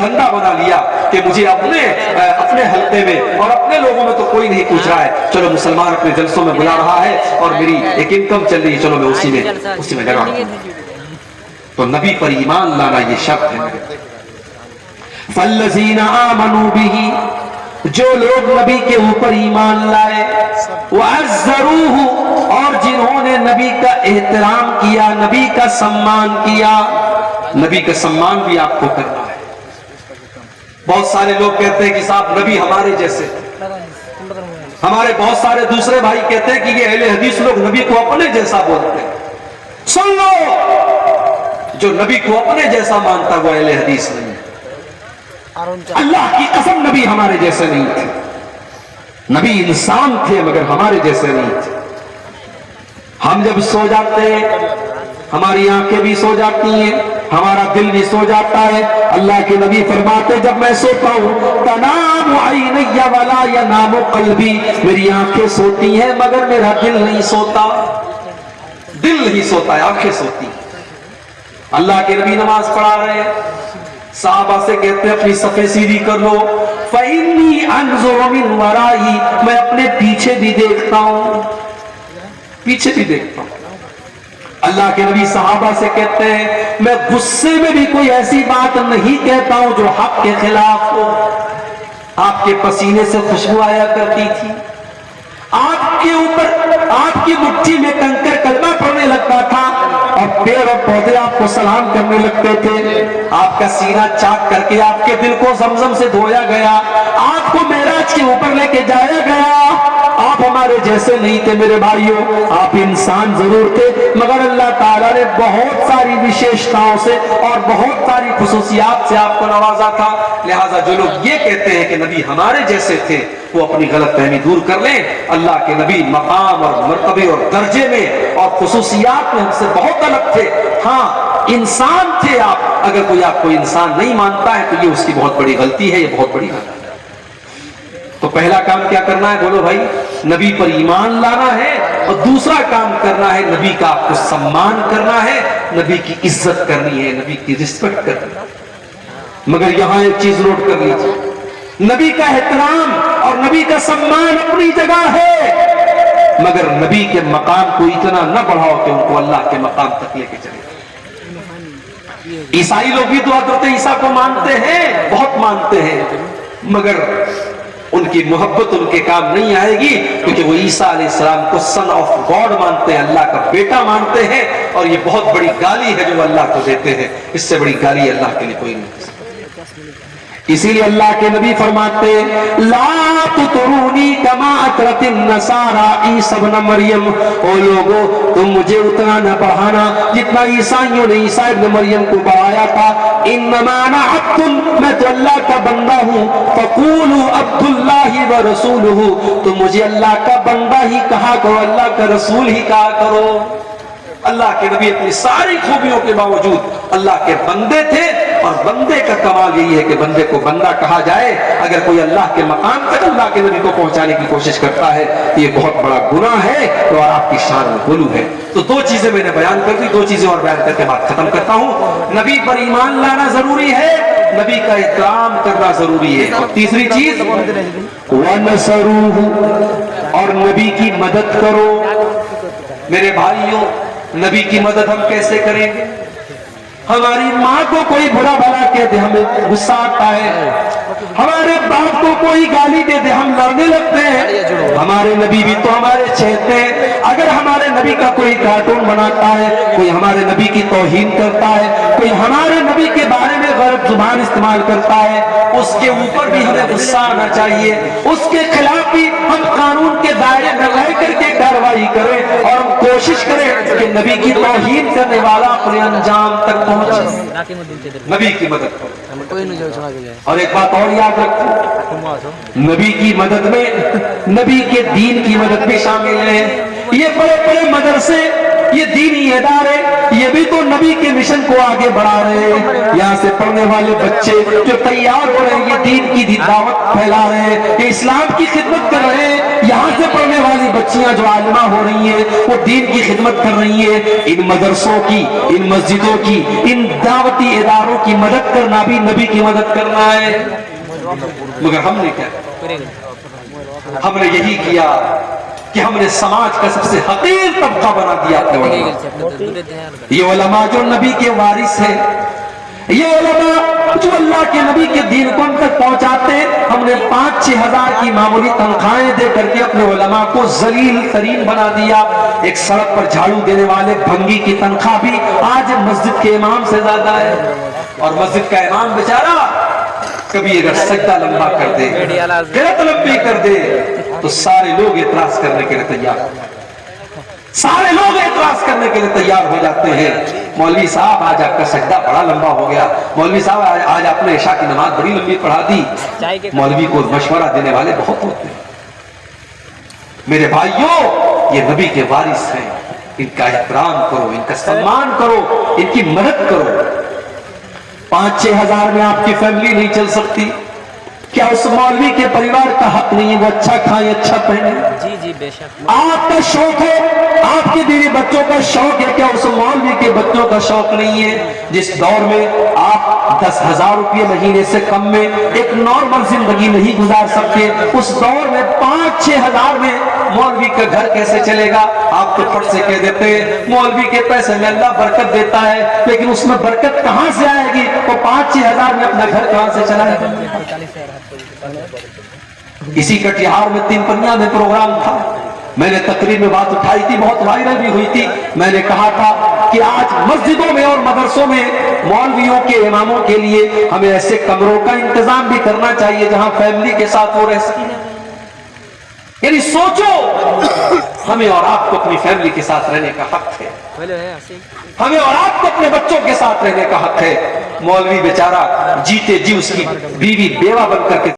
دھندا بنا لیا کہ مجھے اپنے حلقے میں اور اپنے لوگوں میں تو کوئی نہیں پوچھ رہا ہے، چلو مسلمان اپنے جلسوں میں بلا رہا ہے اور میری ایک انکم چل رہی ہے، چلو میں اسی میں لگا ہوں۔ تو نبی پر ایمان لانا یہ شرط ہے۔ فَالَّذِينَ آمَنُوا بِهِ، جو لوگ نبی کے اوپر ایمان لائے، وَعَزَّرُوهُ، اور جنہوں نے نبی کا احترام کیا، نبی کا سمان کیا۔ نبی کا سمان بھی آپ کو کرنا ہے۔ بہت سارے لوگ کہتے ہیں کہ صاحب نبی ہمارے جیسے، ہمارے بہت سارے دوسرے بھائی کہتے ہیں کہ یہ اہل حدیث لوگ نبی کو اپنے جیسا بولتے ہیں۔ سن لو، جو نبی کو اپنے جیسا مانتا وہ اہل حدیث نہیں ہے۔ اللہ کی قسم نبی ہمارے جیسے نہیں تھے، نبی انسان تھے مگر ہمارے جیسے نہیں تھے۔ ہم جب سو جاتے ہیں ہماری آنکھیں بھی سو جاتی ہیں، ہمارا دل بھی سو جاتا ہے۔ اللہ کے نبی فرماتے جب میں سوتا ہوں تنام عینی ولا ینام قلبی، میری آنکھیں سوتی ہیں مگر میرا دل نہیں سوتا، دل نہیں سوتا ہے، آنکھیں سوتی ہیں۔ اللہ کے نبی نماز پڑھا رہے ہیں، صحابہ سے کہتے ہیں اپنی صفیں سیدھی کر لو، فَإِنِّي أَنظُرُ مِنْ وَرَائِي، میں اپنے پیچھے بھی دیکھتا ہوں، پیچھے بھی دیکھتا ہوں۔ اللہ کے نبی صحابہ سے کہتے ہیں میں غصے میں بھی کوئی ایسی بات نہیں کہتا ہوں جو حق کے خلاف ہو۔ آپ کے پسینے سے خوشبو آیا کرتی تھی، آپ کے اوپر آپ کی مٹھی میں کنکر کلمہ پڑنے لگتا تھا اور پیڑ اور پودے آپ کو سلام کرنے لگتے تھے۔ آپ کا سینہ چاک کر کے آپ کے دل کو زمزم سے دھویا گیا، آپ کو معراج کے اوپر لے کے جایا گیا۔ آپ ہمارے جیسے نہیں تھے میرے بھائیوں، آپ انسان ضرور تھے مگر اللہ تعالیٰ نے بہت ساری وشیشتاؤں سے اور بہت ساری خصوصیات سے آپ کو نوازا تھا۔ لہٰذا جو لوگ یہ کہتے ہیں کہ نبی ہمارے جیسے تھے وہ اپنی غلط فہمی دور کر لیں۔ اللہ کے نبی مقام اور مرتبے اور درجے میں اور خصوصیات میں ہم سے بہت الگ تھے۔ ہاں انسان تھے آپ، اگر کوئی آپ کو انسان نہیں مانتا ہے تو یہ اس کی بہت بڑی غلطی ہے، یہ بہت بڑی غلطی ہے۔ تو پہلا کام کیا کرنا ہے بولو بھائی؟ نبی پر ایمان لانا ہے، اور دوسرا کام کرنا ہے نبی کا آپ کو سمان کرنا ہے، نبی کی عزت کرنی ہے، نبی کی رسپیکٹ کرنی ہے۔ مگر یہاں ایک چیز نوٹ کر لیجیے، نبی کا احترام اور نبی کا سمان اپنی جگہ ہے، مگر نبی کے مقام کو اتنا نہ بڑھاؤ کہ ان کو اللہ کے مقام تک لے کے چلے۔ عیسائی لوگ بھی تو حضرت عیسیٰ کو مانتے ہیں، بہت مانتے ہیں، مگر ان کی محبت ان کے کام نہیں آئے گی، کیونکہ وہ عیسیٰ علیہ السلام کو سن آف گاڈ مانتے ہیں، اللہ کا بیٹا مانتے ہیں، اور یہ بہت بڑی گالی ہے جو اللہ کو دیتے ہیں، اس سے بڑی گالی اللہ کے لیے کوئی نہیں۔ اسی لیے اللہ کے نبی فرماتے لا تطرونی کما اطرت النصارى عیسی ابن مریم، او لوگو تم مجھے اتنا نہ بڑھانا جتنا عیسائیوں نے عیسی ابن مریم کو بڑھایا تھا۔ انما انا عبد، میں تو اللہ کا بندہ ہوں، فقولوا عبد اللہ ورسولہ، تو مجھے اللہ کا بندہ ہی کہا کرو، اللہ کا رسول ہی کہا کرو۔ اللہ کے نبی اپنی ساری خوبیوں کے باوجود اللہ کے بندے تھے، اور بندے کا کمال یہی ہے کہ بندے کو بندہ کہا جائے۔ اگر کوئی اللہ کے مقام تک اللہ کے نبی کو پہنچانے کی کوشش کرتا ہے تو یہ بہت بڑا گناہ ہے، تو آپ کی شان میں غلو ہے۔ تو دو چیزیں میں نے بیان کر دی، دو چیزیں اور بیان کر کے بات ختم کرتا ہوں۔ نبی پر ایمان لانا ضروری ہے، نبی کا احترام کرنا ضروری ہے، اور تیسری چیز وَنَصَرُوهُ، اور نبی کی مدد کرو۔ میرے بھائیوں، نبی کی مدد ہم کیسے کریں گے؟ ہماری ماں کو کوئی برا بھلا کہہ دے ہمیں غصہ آتا ہے، ہمارے باپ کو کوئی گالی دے دے ہم لڑنے لگتے ہیں۔ ہمارے نبی بھی تو ہمارے چہتے ہیں، اگر ہمارے نبی کا کوئی کارٹون بناتا ہے، کوئی ہمارے نبی کی توہین کرتا ہے، کوئی ہمارے نبی کے بارے میں غلط زبان استعمال کرتا ہے، اس کے اوپر بھی ہمیں غصہ آنا چاہیے، اس کے خلاف بھی ہم قانون کے دائرے میں رہ کر کے کارروائی کریں، اور ہم کوشش کریں کہ نبی کی توہین کرنے والا اپنے انجام تک پہنچے۔ نبی کی مدد کرو۔ اور ایک بات اور یاد رکھو، نبی کی مدد میں نبی کے دین کی مدد بھی شامل ہے۔ یہ بڑے بڑے مدرسے، یہ دینی ادارے، یہ بھی تو نبی کے مشن کو آگے بڑھا رہے ہیں. یہاں سے پڑھنے والے بچے جو تیار ہو رہے ہیں, یہ دین کی دعوت پھیلا رہے ہیں, یہ اسلام کی خدمت کر رہے ہیں. یہاں سے پڑھنے والی بچیاں جو عالمہ ہو رہی ہیں وہ دین کی خدمت کر رہی ہیں. ان مدرسوں کی, ان مسجدوں کی, ان دعوتی اداروں کی مدد کرنا بھی نبی کی مدد کرنا ہے. مگر ہم نے کیا, ہم نے یہی کیا کہ ہم نے سماج کا سب سے حقیر طبقہ بنا دیا اپنے علماء. یہ علماء جو نبی کے وارث ہیں, یہ علماء جو اللہ کے نبی کے دین کو ہم تک پہنچاتے, ہم نے 5-6 ہزار کی معمولی تنخواہیں دے کر کے اپنے علماء کو ذلیل ترین بنا دیا. ایک سڑک پر جھاڑو دینے والے بھنگی کی تنخواہ بھی آج مسجد کے امام سے زیادہ ہے. اور مسجد کا امام بیچارہ کبھی اگر سجدہ لمبا کر دے, قرات لمبی کر دے, تو سارے لوگ اعتراض کرنے کے لیے تیار ہو جاتے ہیں. سارے لوگ اعتراض کرنے کے لیے تیار ہو جاتے ہیں. مولوی صاحب آج آپ کا سجدہ بڑا لمبا ہو گیا, مولوی صاحب آج آپ نے عشاء کی نماز بڑی لمبی پڑھا دی. مولوی کو مشورہ دینے والے بہت ہوتے ہیں. میرے بھائیوں, یہ نبی کے وارث ہیں, ان کا احترام کرو, ان کا سمان کرو, ان کی مدد کرو. 5-6 ہزار میں آپ کی فیملی نہیں چل سکتی. کیا اس مولوی کے پریوار کا حق نہیں ہے وہ اچھا کھائیں, اچھا پہنیں؟ جی جی بے شک. آپ کا شوق ہے, آپ کے بیوی بچوں کا شوق ہے, کیا اس مولوی کے بچوں کا شوق نہیں ہے؟ جس دور میں آپ 10,000 روپے مہینے سے کم میں ایک نارمل زندگی نہیں گزار سکتے, اس دور میں 5-6 ہزار میں مولوی کا گھر کیسے چلے گا؟ آپ تو پھٹ سے کہہ دیتے ہیں مولوی کے پیسے میں اللہ برکت دیتا ہے, لیکن اس میں برکت کہاں سے آئے گی؟ وہ 5-6 ہزار میں اپنا گھر کہاں سے چلائے گا؟ اسی کٹیہار میں 3 پنیاں میں پروگرام تھا, میں نے تقریر میں بات اٹھائی تھی, بہت وائرل بھی ہوئی تھی. میں نے کہا تھا کہ آج مسجدوں میں اور مدرسوں میں مولویوں کے, اماموں کے لیے ہمیں ایسے کمروں کا انتظام بھی کرنا چاہیے جہاں فیملی کے ساتھ وہ رہ سکیں. یعنی سوچو, ہمیں اور آپ کو اپنی فیملی کے ساتھ رہنے کا حق ہے, ہمیں اور آپ کو اپنے بچوں کے ساتھ رہنے کا حق ہے. مولوی بیچارہ جیتے جی اس کی بیوی بیوہ بن کر کے